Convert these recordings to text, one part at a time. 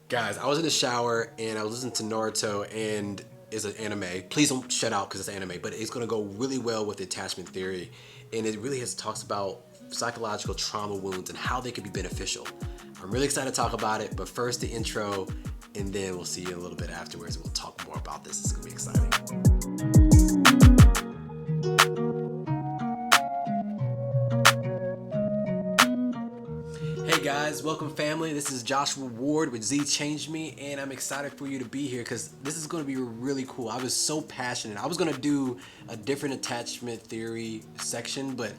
Guys, I was in the shower and I was listening to Naruto, and it's an anime. Please don't shut out because it's anime, but it's going to go really well with the attachment theory. And it really talks about psychological trauma wounds and how they can be beneficial. I'm really excited to talk about it, but first the intro, and then we'll see you a little bit afterwards and we'll talk more about this. It's going to be exciting. Hey guys, welcome family. This is Joshua Ward with Z Changed Me, and I'm excited for you to be here because this is going to be really cool. I was so passionate. I was going to do a different attachment theory section, but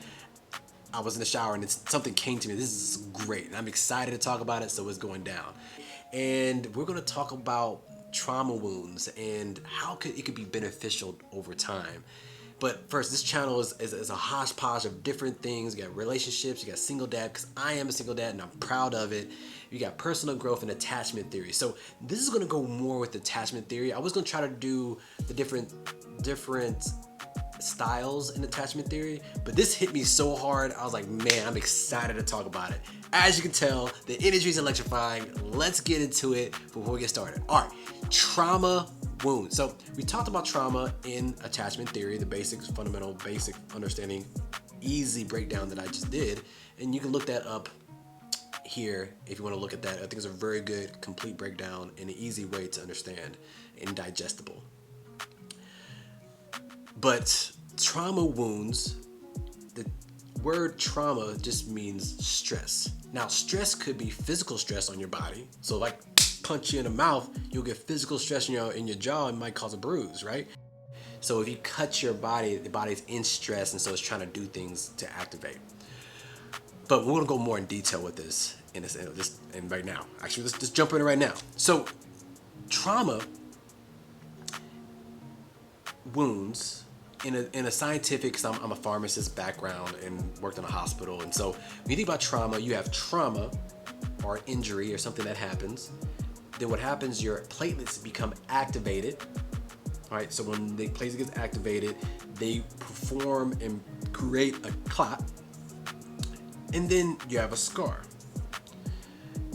I was in the shower and something came to me. This is great, and I'm excited to talk about it, so it's going down. And we're going to talk about trauma wounds and how it could be beneficial over time. But first, this channel is a hodgepodge of different things. You got relationships, you got single dad, because I am a single dad and I'm proud of it. You got personal growth and attachment theory. So this is going to go more with attachment theory. I was going to try to do the different styles in attachment theory, but this hit me so hard. I was like, man, I'm excited to talk about it. As you can tell, the energy is electrifying. Let's get into it before we get started. All right, trauma wounds. So we talked about trauma in attachment theory, the basic understanding, easy breakdown that I just did. And you can look that up here if you want to look at that. I think it's a very good, complete breakdown and an easy way to understand and digestible. But trauma wounds, the word trauma just means stress. Now, stress could be physical stress on your body. So like punch you in the mouth, you'll get physical stress in your jaw and might cause a bruise, right? So if you cut your body, the body's in stress, and so it's trying to do things to activate. But we're gonna go more in detail with this and right now. Actually, let's just jump in right now. So trauma wounds in a scientific, cause I'm a pharmacist background and worked in a hospital, and so when you think about trauma, you have trauma or injury or something that happens. Then what happens, your platelets become activated. All right, so when the platelet gets activated, they perform and create a clot, and then you have a scar.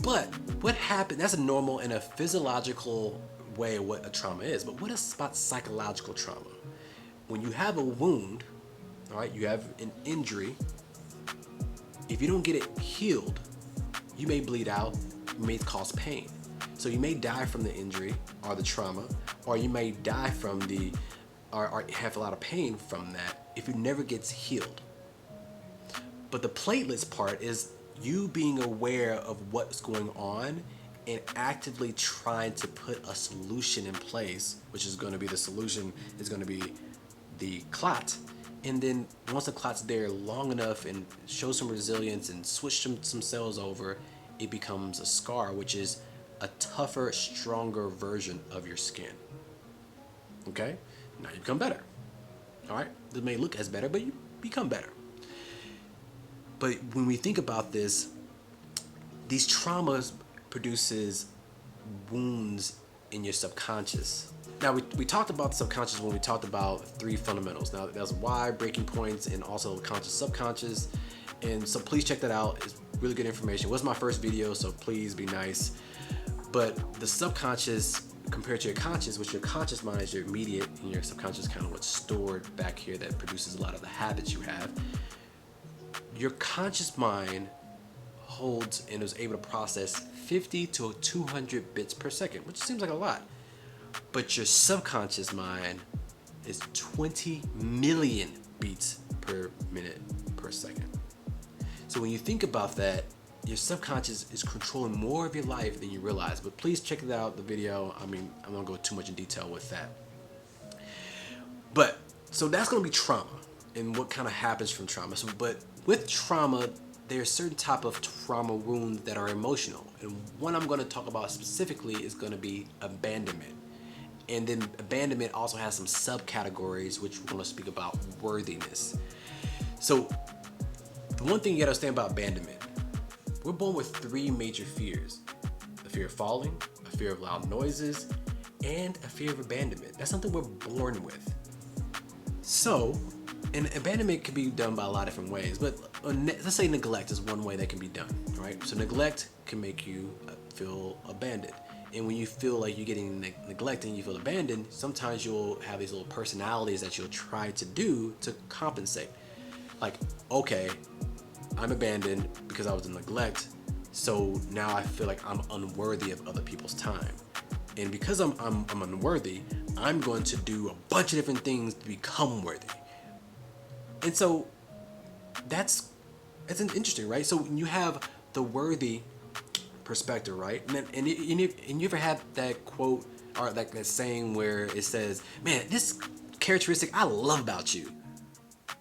But what happened, that's a normal and a physiological way of what a trauma is. But what is about psychological trauma? When you have a wound, all right, you have an injury, if you don't get it healed, you may bleed out, you may cause pain. So you may die from the injury or the trauma, or you may die from or have a lot of pain from that if it never gets healed. But the platelets part is you being aware of what's going on and actively trying to put a solution in place, which is going to be the clot. And then once the clot's there long enough and show some resilience and switch some cells over, it becomes a scar, which is a tougher, stronger version of your skin. Okay? Now you become better. All right? It may look as better, but you become better. But when we think about this, these traumas produces wounds in your subconscious. Now, we talked about the subconscious when we talked about 3 fundamentals. Now, there's why, breaking points, and also conscious, subconscious. And so please check that out. It's really good information. It was my first video, so please be nice. But the subconscious compared to your conscious, which your conscious mind is your immediate, and your subconscious is kind of what's stored back here that produces a lot of the habits you have. Your conscious mind holds and is able to process 50 to 200 bits per second, which seems like a lot. But your subconscious mind is 20 million beats per minute per second. So when you think about that, your subconscious is controlling more of your life than you realize. But please check it out, the video. I mean, I'm not gonna go too much in detail with that. But, so that's gonna be trauma and what kind of happens from trauma. So, but with trauma, there's certain type of trauma wounds that are emotional. And one I'm gonna talk about specifically is gonna be abandonment. And then abandonment also has some subcategories, which we're gonna speak about worthiness. So the one thing you gotta understand about abandonment, we're born with 3 major fears: the fear of falling, a fear of loud noises, and a fear of abandonment. That's something we're born with. So, and abandonment can be done by a lot of different ways, but let's say neglect is one way that can be done, right? So neglect can make you feel abandoned. And when you feel like you're getting neglected and you feel abandoned, sometimes you'll have these little personalities that you'll try to do to compensate. Like, okay, I'm abandoned because I was in neglect, so now I feel like I'm unworthy of other people's time. And because I'm unworthy, I'm going to do a bunch of different things to become worthy. And so that's interesting, right? So when you have the worthy perspective, right? And you ever had that quote or that saying where it says, "Man, this characteristic I love about you,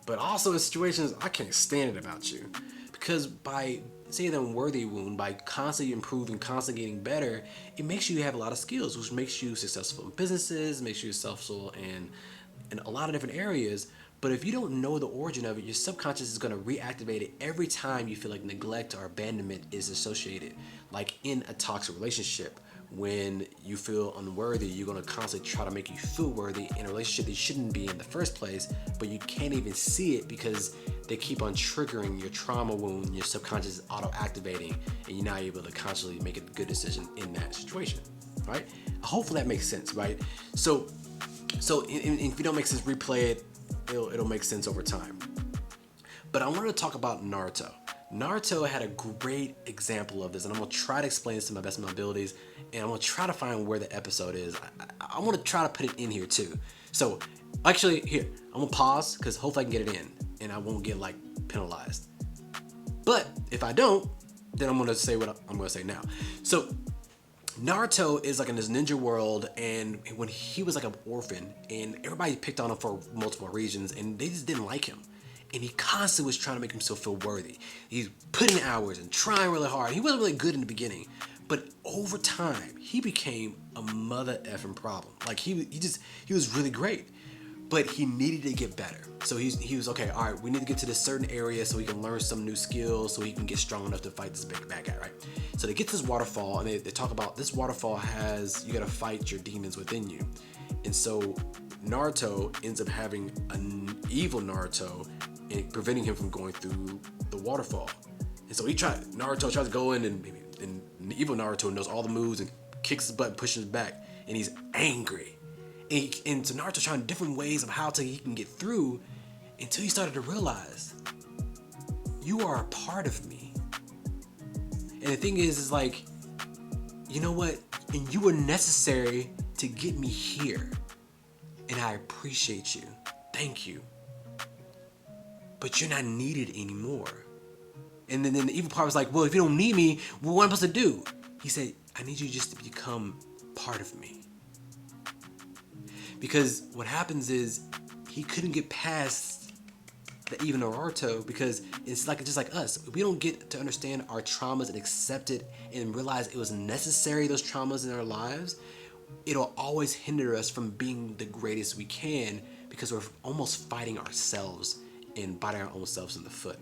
but also in situations I can't stand it about you," because by saying the unworthy wound, by constantly improving, constantly getting better, it makes you have a lot of skills, which makes you successful in businesses, makes you successful in a lot of different areas. But if you don't know the origin of it, your subconscious is going to reactivate it every time you feel like neglect or abandonment is associated. Like in a toxic relationship, when you feel unworthy, you're going to constantly try to make you feel worthy in a relationship that you shouldn't be in the first place, but you can't even see it because they keep on triggering your trauma wound, your subconscious is auto-activating, and you're not able to consciously make a good decision in that situation, right? Hopefully that makes sense, right? So if you don't make sense, replay it. It'll make sense over time. But I wanted to talk about Naruto. Naruto had a great example of this, and I'm going to try to explain this to my best of my abilities, and I'm going to try to find where the episode is. I want to try to put it in here too. So, actually, here, I'm going to pause, because hopefully I can get it in, and I won't get, penalized. But if I don't, then I'm going to say what I'm going to say now. So, Naruto is in this ninja world, and when he was an orphan, and everybody picked on him for multiple reasons, and they just didn't like him. And he constantly was trying to make himself feel worthy. He's putting hours and trying really hard. He wasn't really good in the beginning, but over time, he became a mother effing problem. He was really great, but he needed to get better. So he was okay. All right, we need to get to this certain area so he can learn some new skills, so he can get strong enough to fight this big bad guy, right? So they get to this waterfall, and they talk about this waterfall you got to fight your demons within you. And so Naruto ends up having an evil Naruto and preventing him from going through the waterfall. And so Naruto tries to go in, and the evil Naruto knows all the moves and kicks his butt and pushes back, and he's angry. And so Naruto's trying different ways of how he can get through, until he started to realize, you are a part of me. And the thing is you know what? And you were necessary to get me here. And I appreciate you. Thank you. But you're not needed anymore. And then the evil part was well, if you don't need me, what am I supposed to do? He said, I need you just to become part of me. Because what happens is, he couldn't get past the even Naruto, because it's just like us. If we don't get to understand our traumas and accept it and realize it was necessary, those traumas in our lives, it'll always hinder us from being the greatest we can, because we're almost fighting ourselves and biting our own selves in the foot.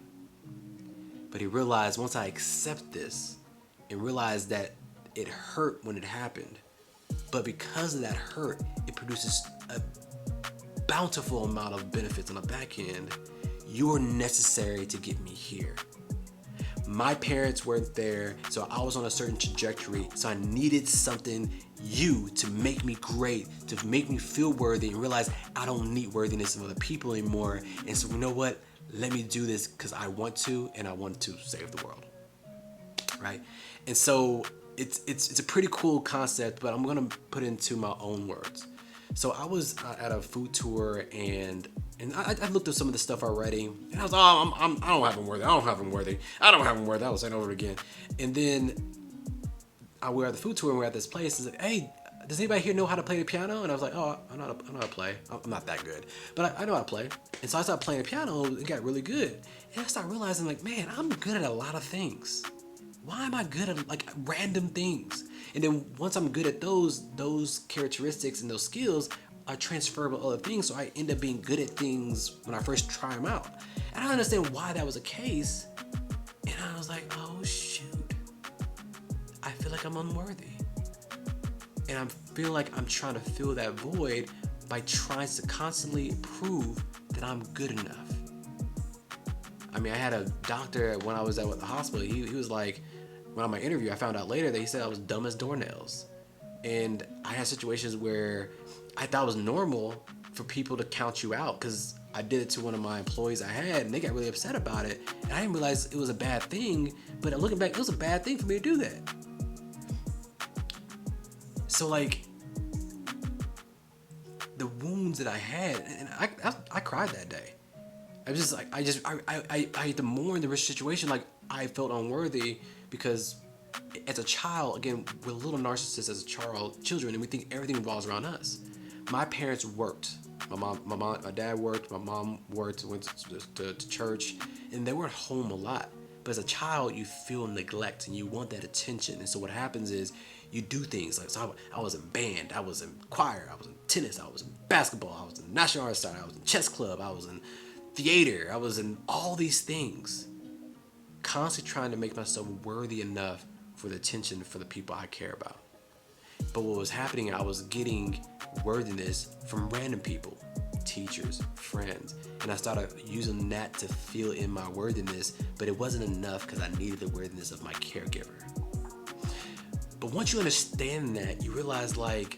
But he realized, once I accept this and realize that it hurt when it happened, but because of that hurt, it produces a bountiful amount of benefits on the back end. You're necessary to get me here. My parents weren't there, so I was on a certain trajectory, so I needed something, you, to make me great, to make me feel worthy, and realize I don't need worthiness of other people anymore. And so, you know what? Let me do this because I want to, and I want to save the world, right? And so it's a pretty cool concept, but I'm gonna put it into my own words. So I was at a food tour, and I looked at some of the stuff already, and I was, I don't have him worthy. I was saying over it again. And then we were at the food tour, and we're at this place. It's hey, does anybody here know how to play the piano? And I was like, I know how to play. I'm not that good, but I know how to play. And so I started playing the piano, and got really good. And I started realizing, man, I'm good at a lot of things. Why am I good at random things? And then once I'm good at those characteristics and those skills are transferable to other things, so I end up being good at things when I first try them out. And I don't understand why that was the case. And I was like, oh shoot, I feel like I'm unworthy. And I feel like I'm trying to fill that void by trying to constantly prove that I'm good enough. I mean, I had a doctor when I was at the hospital. He was like, when on my interview, I found out later that he said I was dumb as doornails. And I had situations where I thought it was normal for people to count you out because I did it to one of my employees I had, and they got really upset about it. And I didn't realize it was a bad thing, but looking back, it was a bad thing for me to do that. So like, the wounds that I had, and I cried that day. I was just like, I had to mourn the rich situation. Like, I felt unworthy because as a child, again, we're little narcissists as children, and we think everything revolves around us. My parents worked. My dad worked. My mom worked. Went to church, and they weren't home a lot. But as a child, you feel neglect, and you want that attention. And so what happens is you do things like, so I was in band, I was in choir, I was in tennis, I was in basketball, I was in National Art Center, I was in chess club, I was in theater, I was in all these things, constantly trying to make myself worthy enough for the attention for the people I care about. But what was happening, I was getting worthiness from random people, teachers, friends, and I started using that to fill in my worthiness, but it wasn't enough because I needed the worthiness of my caregiver. But once you understand that, you realize like,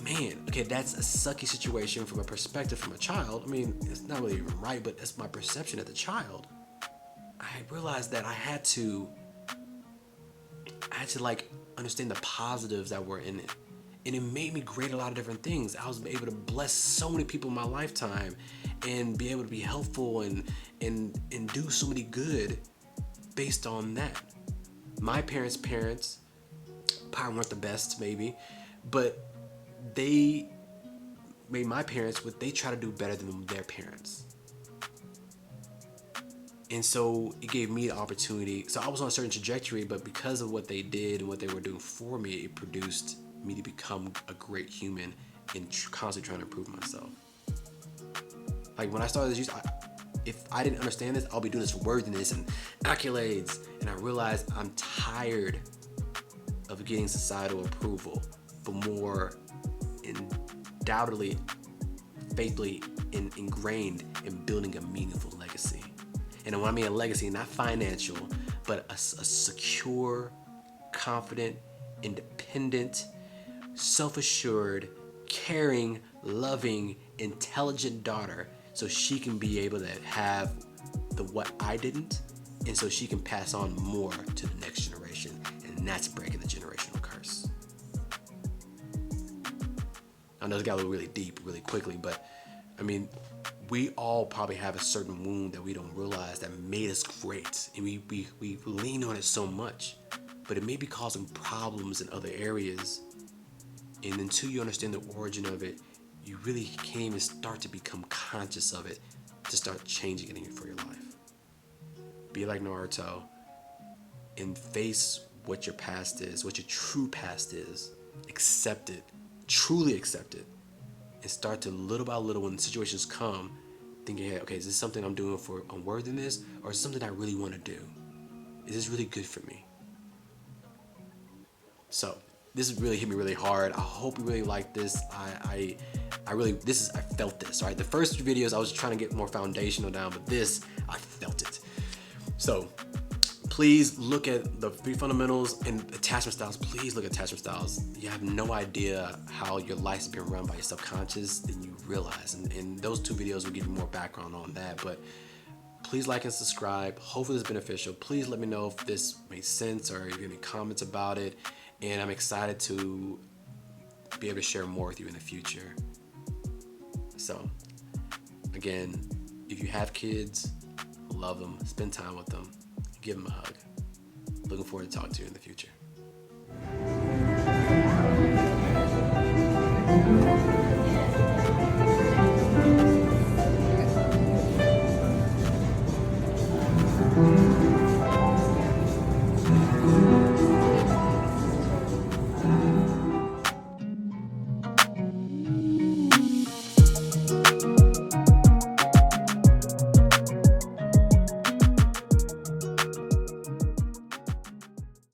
man, okay, that's a sucky situation from a perspective from a child. I mean, it's not really even right, but that's my perception as a child. I realized that I had to like understand the positives that were in it. And it made me great at a lot of different things. I was able to bless so many people in my lifetime and be able to be helpful and do so many good based on that. My parents' probably weren't the best, maybe, but they made my parents what they try to do better than their parents. And so it gave me the opportunity. So I was on a certain trajectory, but because of what they did and what they were doing for me, it produced me to become a great human and constantly trying to improve myself. Like when I started this, if I didn't understand this, I'll be doing this for worthiness and accolades. And I realized I'm tired of getting societal approval, but more undoubtedly, faithfully ingrained in building a meaningful legacy. And when I mean a legacy, not financial, but a secure, confident, independent, self-assured, caring, loving, intelligent daughter, so she can be able to have the what I didn't, and so she can pass on more to the next generation. And that's breaking the generational curse. I know this got a little really deep really quickly, but I mean, we all probably have a certain wound that we don't realize that made us great, and we lean on it so much, but it may be causing problems in other areas. And until you understand the origin of it, you really can't even start to become conscious of it to start changing it for your life. Be like Naruto and face what your past is, what your true past is. Accept it, truly accept it, and start to little by little, when situations come, thinking, hey, okay, is this something I'm doing for unworthiness, or is it something I really want to do? Is this really good for me? So this has really hit me really hard. I hope you really like this. I felt this, right? The first videos I was trying to get more foundational down, but this, I felt it. So please look at the 3 fundamentals and attachment styles. Please look at attachment styles. You have no idea how your life's been run by your subconscious than you realize. And those 2 videos will give you more background on that. But please like and subscribe. Hopefully it's beneficial. Please let me know if this made sense or if you have any comments about it. And I'm excited to be able to share more with you in the future. So, again, if you have kids, love them, spend time with them, give them a hug. Looking forward to talking to you in the future.